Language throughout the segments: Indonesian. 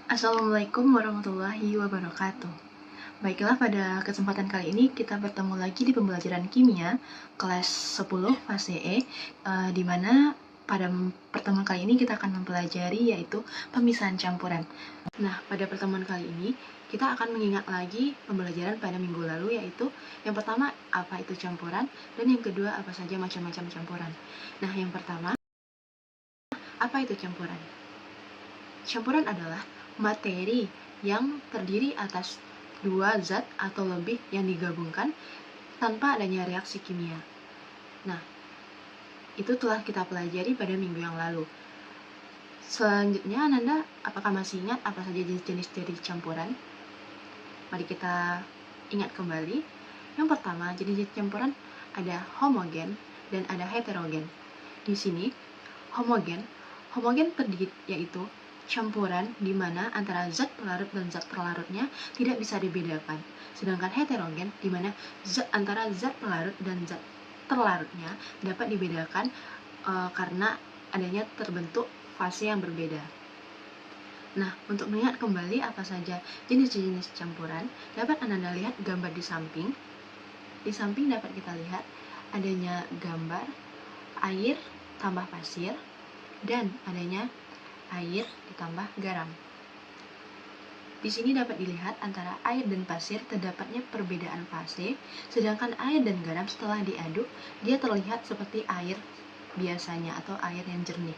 Assalamualaikum warahmatullahi wabarakatuh. Baiklah, pada kesempatan kali ini kita bertemu lagi di pembelajaran kimia kelas 10 fase E, di mana pada pertemuan kali ini kita akan mempelajari yaitu pemisahan campuran. Nah, pada pertemuan kali ini kita akan mengingat lagi pembelajaran pada minggu lalu, yaitu yang pertama apa itu campuran, dan yang kedua apa saja macam-macam campuran. Nah, yang pertama, apa itu campuran? Campuran adalah materi yang terdiri atas dua zat atau lebih yang digabungkan tanpa adanya reaksi kimia. Nah, itu telah kita pelajari pada minggu yang lalu. Selanjutnya, Ananda, apakah masih ingat apa saja jenis-jenis dari campuran? Mari kita ingat kembali. Yang pertama, jenis-jenis campuran ada homogen dan ada heterogen. Di sini, homogen terdiri yaitu campuran di mana antara zat pelarut dan zat pelarutnya tidak bisa dibedakan. Sedangkan heterogen di mana antara zat pelarut dan zat terlarutnya dapat dibedakan karena adanya terbentuk fase yang berbeda. Nah, untuk melihat kembali apa saja jenis-jenis campuran, dapat Anda lihat gambar di samping. Di samping dapat kita lihat adanya gambar air tambah pasir dan adanya air ditambah garam. Di sini dapat dilihat antara air dan pasir terdapatnya perbedaan fase, sedangkan air dan garam setelah diaduk, dia terlihat seperti air biasanya atau air yang jernih.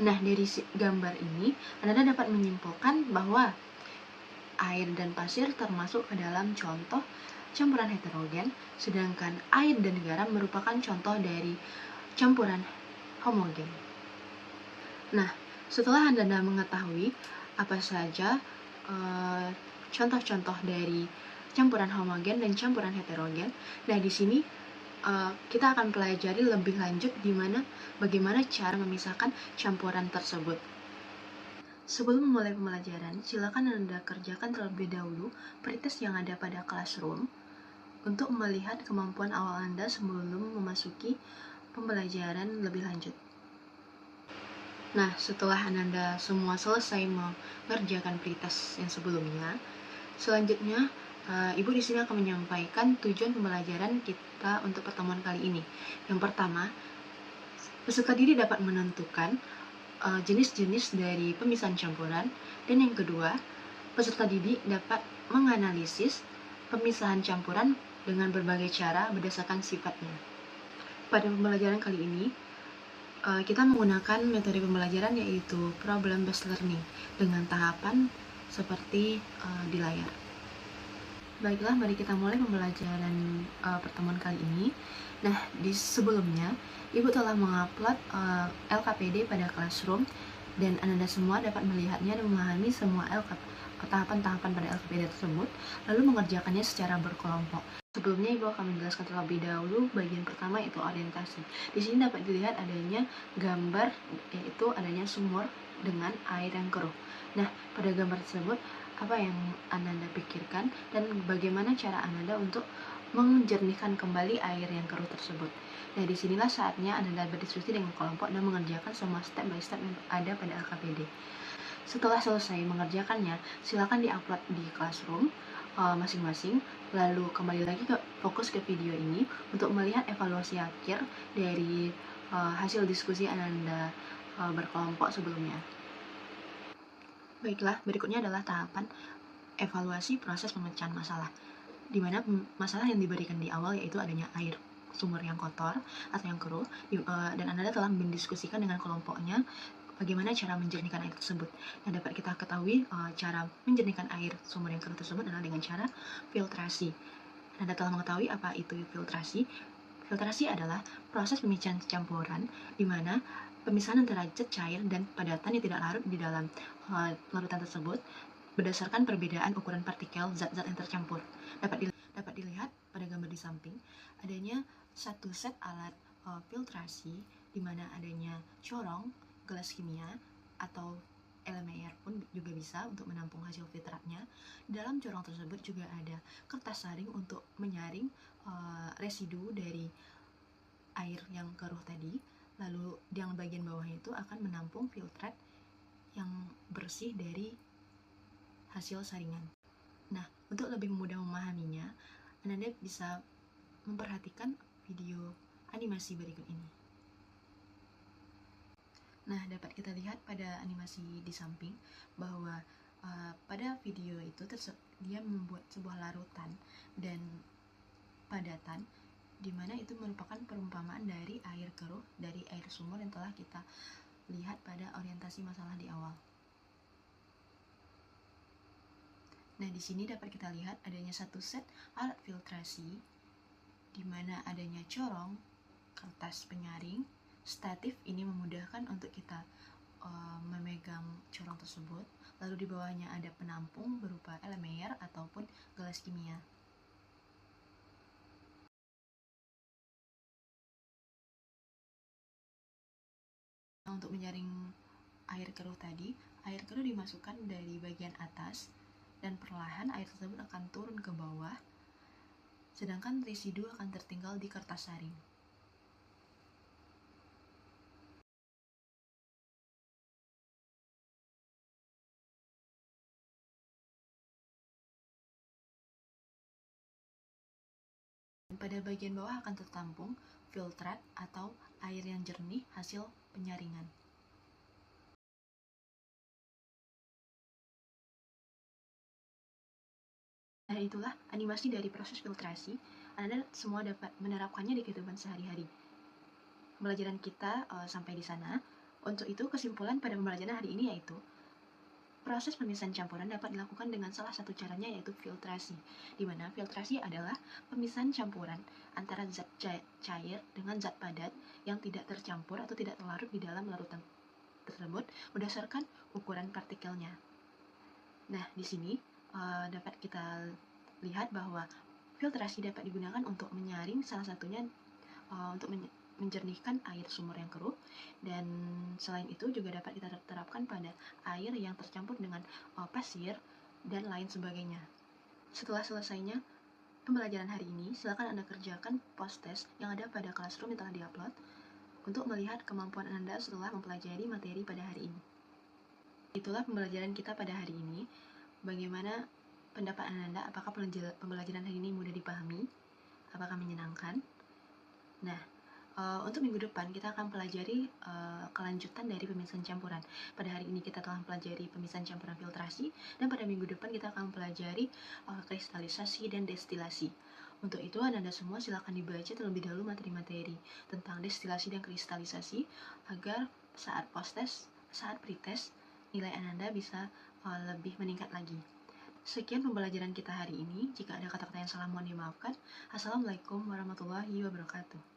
Nah, dari gambar ini, Anda dapat menyimpulkan bahwa air dan pasir termasuk ke dalam contoh campuran heterogen, sedangkan air dan garam merupakan contoh dari campuran homogen. Nah, setelah Anda mengetahui apa saja contoh-contoh dari campuran homogen dan campuran heterogen, nah di sini kita akan pelajari lebih lanjut bagaimana cara memisahkan campuran tersebut. Sebelum memulai pembelajaran, silakan Anda kerjakan terlebih dahulu pretest yang ada pada classroom untuk melihat kemampuan awal Anda sebelum memasuki pembelajaran lebih lanjut. Nah, setelah Anda semua selesai mengerjakan pretest yang sebelumnya, selanjutnya Ibu di sini akan menyampaikan tujuan pembelajaran kita untuk pertemuan kali ini. Yang pertama, peserta didik dapat menentukan jenis-jenis dari pemisahan campuran, dan yang kedua, peserta didik dapat menganalisis pemisahan campuran dengan berbagai cara berdasarkan sifatnya. Pada pembelajaran kali ini, kita menggunakan metode pembelajaran yaitu problem based learning dengan tahapan seperti di layar. Baiklah, mari kita mulai pembelajaran pertemuan kali ini. Nah, di sebelumnya Ibu telah mengupload LKPD pada Classroom dan Anda semua dapat melihatnya dan memahami semua tahapan-tahapan pada LKPD tersebut, lalu mengerjakannya secara berkelompok. Sebelumnya Ibu akan menjelaskan terlebih dahulu bagian pertama, yaitu orientasi. Di sini dapat dilihat adanya gambar, yaitu adanya sumur dengan air yang keruh. Nah, pada gambar tersebut apa yang Anda pikirkan dan bagaimana cara Anda untuk menjernihkan kembali air yang keruh tersebut. Nah, disinilah saatnya Anda berdiskusi dengan kelompok dan mengerjakan semua step by step yang ada pada LKPD. Setelah selesai mengerjakannya, silakan diupload di Classroom masing-masing, lalu kembali lagi fokus ke video ini untuk melihat evaluasi akhir dari hasil diskusi Anda berkelompok sebelumnya. Baiklah, berikutnya adalah tahapan evaluasi proses pemecahan masalah, di mana masalah yang diberikan di awal yaitu adanya air sumur yang kotor atau yang keruh, dan Anda telah mendiskusikan dengan kelompoknya bagaimana cara menjernihkan air tersebut. Nah, dapat kita ketahui cara menjernihkan air sumur yang keruh tersebut adalah dengan cara filtrasi. Anda telah mengetahui apa itu filtrasi. Filtrasi adalah proses pemisahan campuran di mana pemisahan antara zat cair dan padatan yang tidak larut di dalam larutan tersebut berdasarkan perbedaan ukuran partikel zat-zat yang tercampur. Dapat dilihat pada gambar di samping adanya satu set alat filtrasi di mana adanya corong, gelas kimia, atau LMR pun juga bisa untuk menampung hasil filtratnya. Dalam corong tersebut juga ada kertas saring untuk menyaring residu dari air yang keruh tadi. Lalu yang bagian bawahnya itu akan menampung filtrat yang bersih dari hasil saringan. Nah, untuk lebih mudah memahaminya, Anda bisa memperhatikan video animasi berikut ini. Nah, dapat kita lihat pada animasi di samping bahwa pada video itu dia membuat sebuah larutan dan padatan, di mana itu merupakan perumpamaan dari air keruh dari air sumur yang telah kita lihat pada orientasi masalah di awal. Nah, di sini dapat kita lihat adanya satu set alat filtrasi, di mana adanya corong, kertas penyaring, statif. Ini memudahkan untuk kita memegang corong tersebut. Lalu di bawahnya ada penampung berupa elemer ataupun gelas kimia. Nah, untuk menyaring air keruh tadi, air keruh dimasukkan dari bagian atas dan perlahan air tersebut akan turun ke bawah, sedangkan residu akan tertinggal di kertas saring. Pada bagian bawah akan tertampung filtrat atau air yang jernih hasil penyaringan. Nah, itulah animasi dari proses filtrasi. Anda semua dapat menerapkannya di kehidupan sehari-hari. Pembelajaran kita sampai di sana. Untuk itu, kesimpulan pada pembelajaran hari ini yaitu proses pemisahan campuran dapat dilakukan dengan salah satu caranya, yaitu filtrasi, di mana filtrasi adalah pemisahan campuran antara zat cair dengan zat padat yang tidak tercampur atau tidak terlarut di dalam larutan tersebut berdasarkan ukuran partikelnya. Nah, di sini dapat kita lihat bahwa filtrasi dapat digunakan untuk menyaring, salah satunya untuk menjernihkan air sumur yang keruh, dan selain itu juga dapat kita terapkan pada air yang tercampur dengan pasir dan lain sebagainya. Setelah selesainya pembelajaran hari ini, silakan Anda kerjakan post test yang ada pada Classroom yang telah diupload untuk melihat kemampuan Anda setelah mempelajari materi pada hari ini. Itulah pembelajaran kita pada hari ini. Bagaimana pendapat Anda? Apakah pembelajaran hari ini mudah dipahami? Apakah menyenangkan? Nah, untuk minggu depan kita akan pelajari kelanjutan dari pemisahan campuran. Pada hari ini kita telah mempelajari pemisahan campuran filtrasi, dan pada minggu depan kita akan pelajari kristalisasi dan destilasi. Untuk itu, Anda semua silakan dibaca terlebih dahulu materi-materi tentang destilasi dan kristalisasi agar saat post-test, saat pretest, nilai Anda bisa lebih meningkat lagi. Sekian pembelajaran kita hari ini. Jika ada kata-kata yang salah, mohon dimaafkan. Assalamualaikum warahmatullahi wabarakatuh.